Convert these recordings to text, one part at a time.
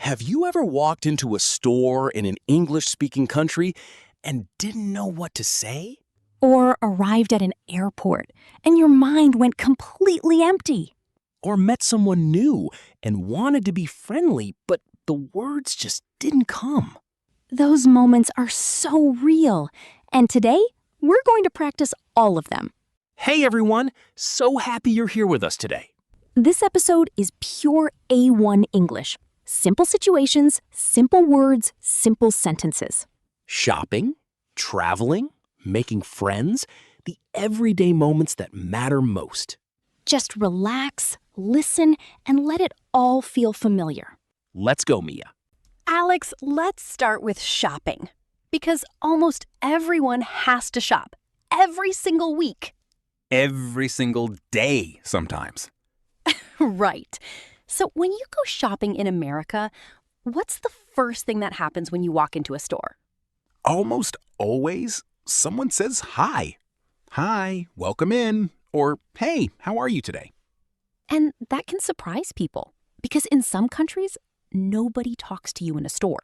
Have you ever walked into a store in an English-speaking country and didn't know what to say? Or arrived at an airport and your mind went completely empty. Or met someone new and wanted to be friendly, but the words just didn't come? Those moments are so real, and today we're going to practice all of them. Hey everyone, so happy you're here with us today. This episode is pure A1 English. Simple situations, simple words, simple sentences. Shopping, traveling, making friends, the everyday moments that matter most. Just relax, listen, and let it all feel familiar. Let's go, Mia. Alex, let's start with shopping. Because almost everyone has to shop every single week. Every single day sometimes. Right. So when you go shopping in America, what's the first thing that happens when you walk into a store? Almost always, someone says hi. Hi, welcome in. Or, hey, how are you today? And that can surprise people, because in some countries, nobody talks to you in a store.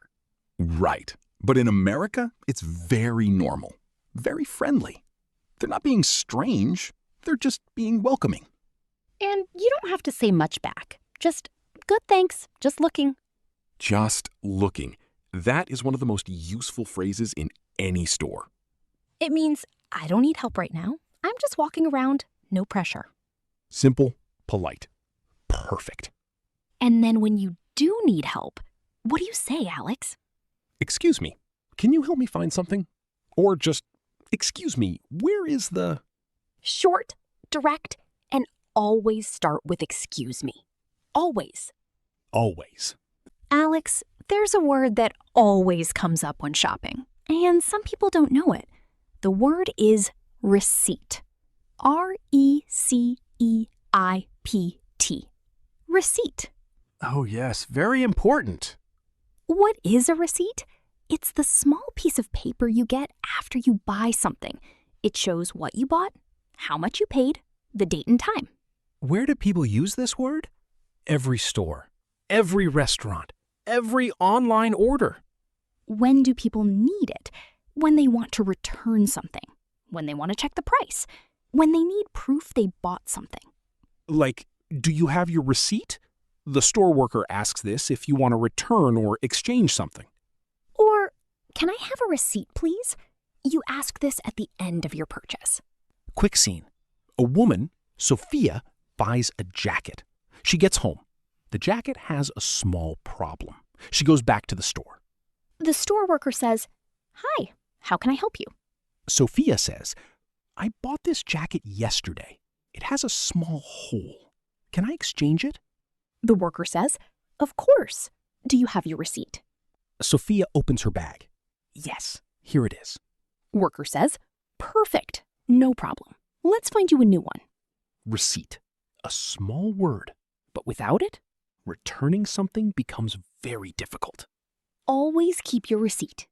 Right. But in America, it's very normal, very friendly. They're not being strange, they're just being welcoming. And you don't have to say much back. Just, good thanks, just looking. Just looking. That is one of the most useful phrases in any store. It means, I don't need help right now. I'm just walking around, no pressure. Simple, polite, perfect. And then when you do need help, what do you say, Alex? Excuse me, can you help me find something? Or just, excuse me, where is the... Short, direct, and always start with excuse me. Always. Always. Alex, there's a word that always comes up when shopping, and some people don't know it. The word is receipt. R-E-C-E-I-P-T. Receipt. Oh yes, very important. What is a receipt? It's the small piece of paper you get after you buy something. It shows what you bought, how much you paid, the date and time. Where do people use this word? Every store, every restaurant, every online order. When do people need it? When they want to return something, when they want to check the price, when they need proof they bought something. Like, do you have your receipt? The store worker asks this if you want to return or exchange something. Or, can I have a receipt, please? You ask this at the end of your purchase. Quick scene. A woman, Sophia, buys a jacket. She gets home. The jacket has a small problem. She goes back to the store. The store worker says, "Hi, how can I help you?" Sophia says, I bought this jacket yesterday. It has a small hole. Can I exchange it? The worker says, "Of course. Do you have your receipt?" Sophia opens her bag. Yes, here it is. Worker says, "Perfect. No problem. Let's find you a new one." Receipt. A small word, but without it, returning something becomes very difficult. Always keep your receipt.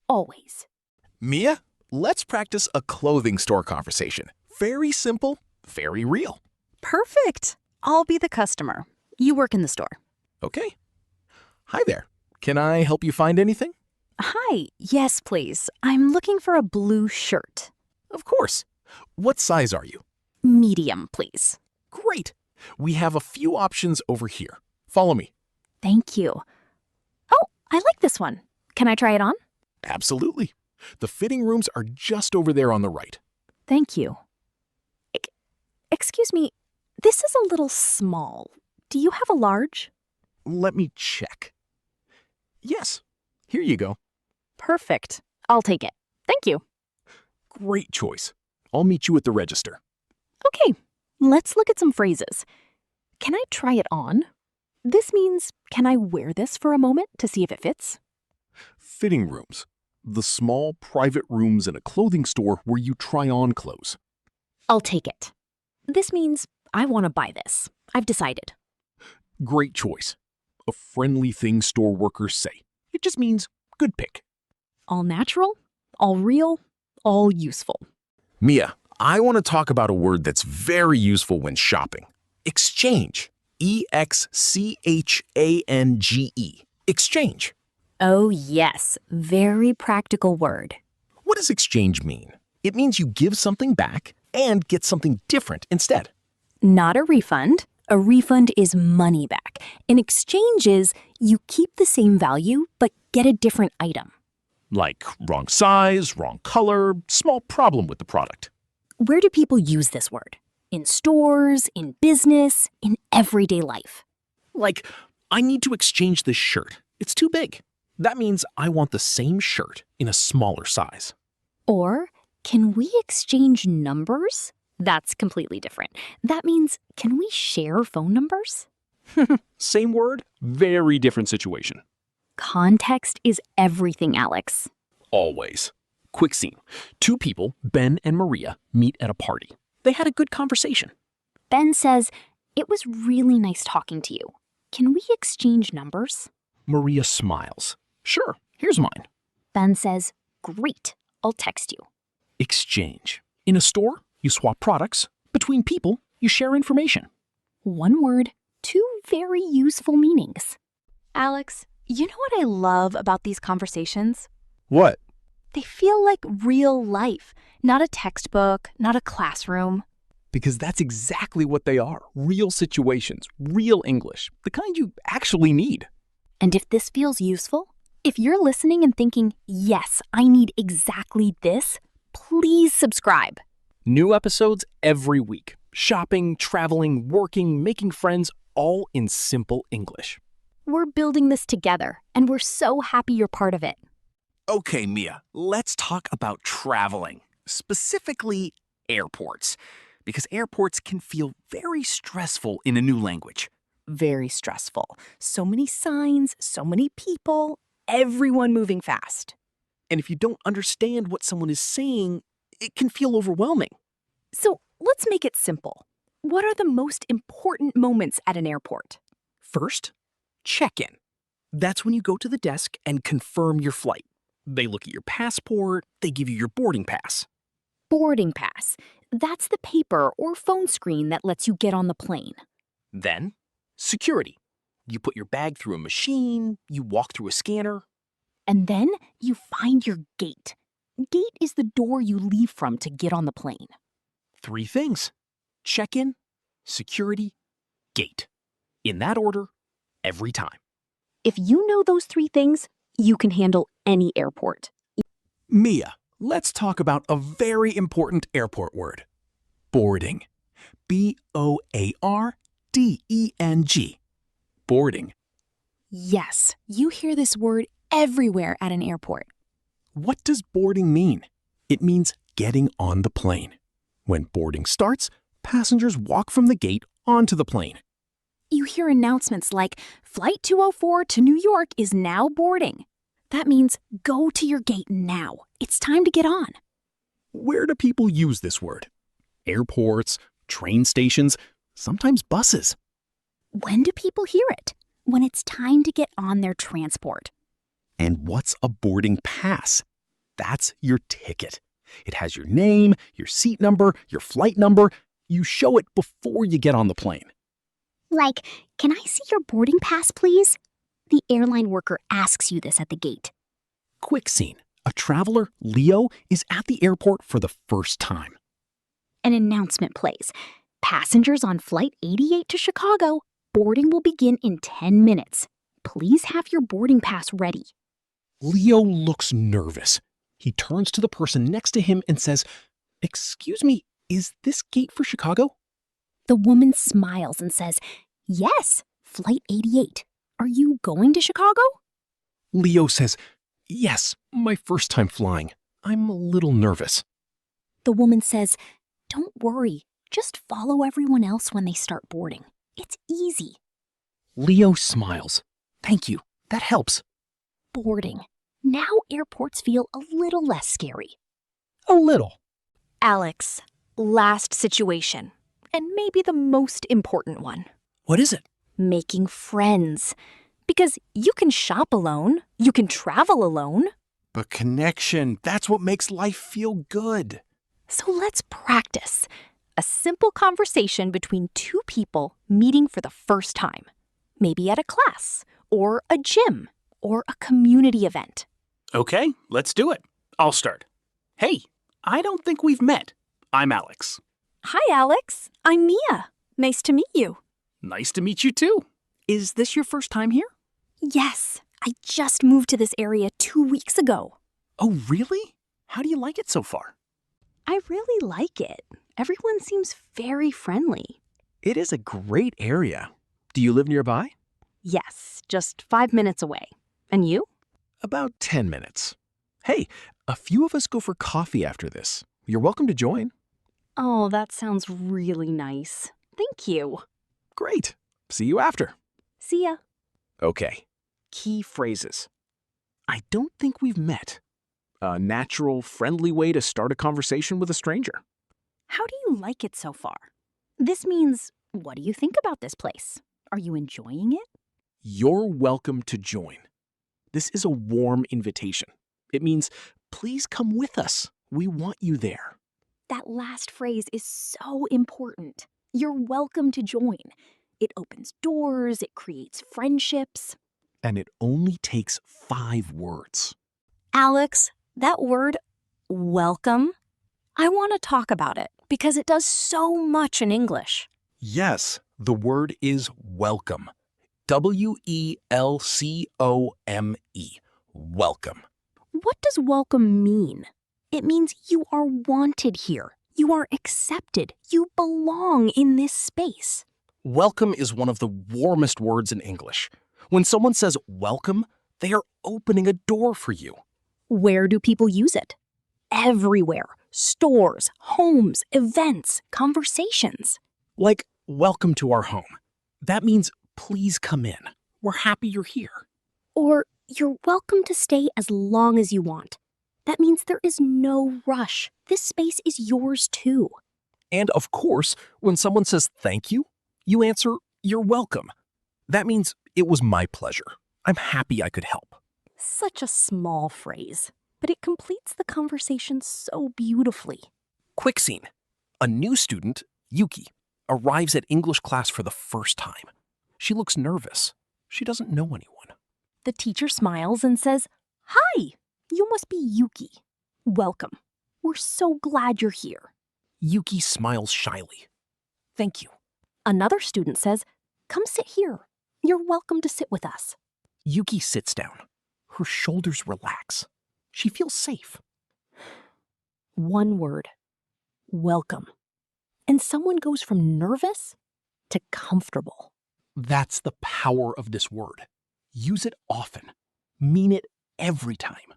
Always. Mia, let's practice a clothing store conversation. Very simple, very real. Perfect. I'll be the customer. You work in the store. Okay. Hi there. Can I help you find anything? Hi. Yes, please. I'm looking for a blue shirt. Of course. What size are you? Medium, please. Great. We have a few options over here. Follow me. Thank you. Oh, I like this one. Can I try it on? Absolutely. The fitting rooms are just over there on the right. Thank you. Excuse me, this is a little small. Do you have a large? Let me check. Yes, here you go. Perfect. I'll take it. Thank you. Great choice. I'll meet you at the register. Okay, let's look at some phrases. Can I try it on? This means, can I wear this for a moment to see if it fits? Fitting rooms. The small private rooms in a clothing store where you try on clothes. I'll take it. This means, I want to buy this. I've decided. Great choice. A friendly thing store workers say. It just means good pick. All natural, all real, all useful. Mia, I want to talk about a word that's very useful when shopping. Exchange. E-X-C-H-A-N-G-E. Exchange. Oh, yes, very practical word. What does exchange mean? It means you give something back and get something different instead. Not a refund. A refund is money back. An exchange is you keep the same value but get a different item. Like wrong size, wrong color, small problem with the product. Where do people use this word? In stores, in business, in everyday life. Like, I need to exchange this shirt. It's too big. That means I want the same shirt in a smaller size. Or, can we exchange numbers? That's completely different. That means, can we share phone numbers? Same word, very different situation. Context is everything, Alex. Always. Quick scene. Two people, Ben and Maria, meet at a party. They had a good conversation. Ben says, "It was really nice talking to you. Can we exchange numbers?" Maria smiles. Sure, here's mine. Ben says, "Great, I'll text you." Exchange. In a store, you swap products. Between people, you share information. One word, two very useful meanings. Alex, you know what I love about these conversations? What? They feel like real life, not a textbook, not a classroom. Because that's exactly what they are. Real situations, real English, the kind you actually need. And if this feels useful, if you're listening and thinking, yes, I need exactly this, please subscribe. New episodes every week. Shopping, traveling, working, making friends, all in simple English. We're building this together, and we're so happy you're part of it. Okay, Mia, let's talk about traveling, specifically airports, because airports can feel very stressful in a new language. Very stressful. So many signs, so many people, everyone moving fast. And if you don't understand what someone is saying, it can feel overwhelming. So let's make it simple. What are the most important moments at an airport? First, check-in. That's when you go to the desk and confirm your flight. They look at your passport, they give you your boarding pass. Boarding pass. That's the paper or phone screen that lets you get on the plane. Then, security. You put your bag through a machine, you walk through a scanner. And then you find your gate. Gate is the door you leave from to get on the plane. 3 things. Check-in, security, gate. In that order, every time. If you know those 3 things, you can handle any airport. Mia, let's talk about a very important airport word. Boarding. B-O-A-R-D-E-N-G. Boarding. Yes, you hear this word everywhere at an airport. What does boarding mean? It means getting on the plane. When boarding starts, passengers walk from the gate onto the plane. You hear announcements like, Flight 204 to New York is now boarding. That means go to your gate now. It's time to get on. Where do people use this word? Airports, train stations, sometimes buses. When do people hear it? When it's time to get on their transport. And what's a boarding pass? That's your ticket. It has your name, your seat number, your flight number. You show it before you get on the plane. Like, can I see your boarding pass, please? The airline worker asks you this at the gate. Quick scene. A traveler, Leo, is at the airport for the first time. An announcement plays. Passengers on Flight 88 to Chicago, boarding will begin in 10 minutes. Please have your boarding pass ready. Leo looks nervous. He turns to the person next to him and says, "Excuse me, is this gate for Chicago?" The woman smiles and says, "Yes, Flight 88. Are you going to Chicago?" Leo says, "Yes, my first time flying. I'm a little nervous." The woman says, "Don't worry. Just follow everyone else when they start boarding. It's easy." Leo smiles. "Thank you. That helps." Boarding. Now airports feel a little less scary. A little. Alex, last situation, and maybe the most important one. What is it? Making friends. Because you can shop alone, you can travel alone. But connection, that's what makes life feel good. So let's practice. A simple conversation between 2 people meeting for the first time. Maybe at a class, or a gym, or a community event. Okay, let's do it. I'll start. Hey, I don't think we've met. I'm Alex. Hi, Alex. I'm Mia. Nice to meet you. Nice to meet you too. Is this your first time here? Yes, I just moved to this area 2 weeks ago. Oh, really? How do you like it so far? I really like it. Everyone seems very friendly. It is a great area. Do you live nearby? Yes, just 5 minutes away. And you? About 10 minutes. Hey, a few of us go for coffee after this. You're welcome to join. Oh, that sounds really nice. Thank you. Great. See you after. See ya. Okay. Key phrases. I don't think we've met. A natural, friendly way to start a conversation with a stranger. How do you like it so far? This means, what do you think about this place? Are you enjoying it? You're welcome to join. This is a warm invitation. It means, please come with us. We want you there. That last phrase is so important. You're welcome to join. It opens doors, it creates friendships. And it only takes 5 words. Alex, that word, welcome, I want to talk about it because it does so much in English. Yes, the word is welcome. W-E-L-C-O-M-E. Welcome. What does welcome mean? It means you are wanted here. You are accepted. You belong in this space. Welcome is one of the warmest words in English. When someone says welcome, they are opening a door for you. Where do people use it? Everywhere. Stores, homes, events, conversations. Like, welcome to our home. That means, please come in. We're happy you're here. Or, you're welcome to stay as long as you want. That means there is no rush. This space is yours too. And of course, when someone says thank you, you answer, you're welcome. That means it was my pleasure. I'm happy I could help. Such a small phrase, but it completes the conversation so beautifully. Quick scene. A new student, Yuki, arrives at English class for the first time. She looks nervous. She doesn't know anyone. The teacher smiles and says, "Hi, you must be Yuki. Welcome. We're so glad you're here." Yuki smiles shyly. Thank you. Another student says, "Come sit here. You're welcome to sit with us." Yuki sits down. Her shoulders relax. She feels safe. One word, welcome. And someone goes from nervous to comfortable. That's the power of this word. Use it often. Mean it every time.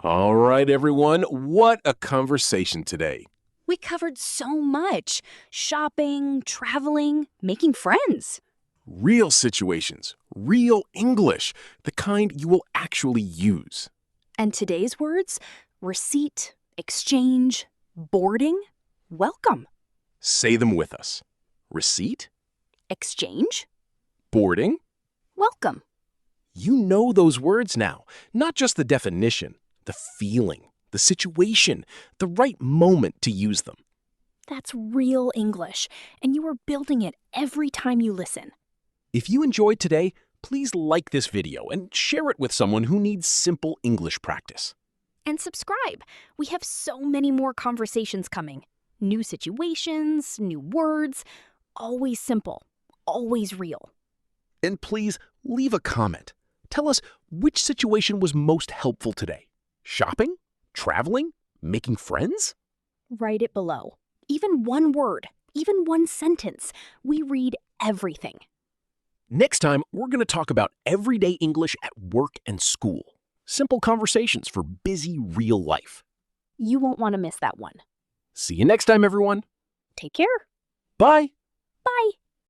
All right, everyone. What a conversation today. We covered so much. Shopping, traveling, making friends. Real situations, real English, the kind you will actually use. And today's words, receipt, exchange, boarding, welcome. Say them with us. Receipt, Exchange, boarding. welcome. You know those words now, not just the definition, the feeling, the situation, the right moment to use them. That's real English, and you are building it every time you listen. If you enjoyed today, please like this video and share it with someone who needs simple English practice. And subscribe. We have so many more conversations coming. New situations, new words, always simple, always real. And please leave a comment. Tell us which situation was most helpful today. Shopping? Traveling? Making friends? Write it below. Even one word, even one sentence. We read everything. Next time, we're going to talk about everyday English at work and school. Simple conversations for busy real life. You won't want to miss that one. See you next time, everyone. Take care. Bye. Bye.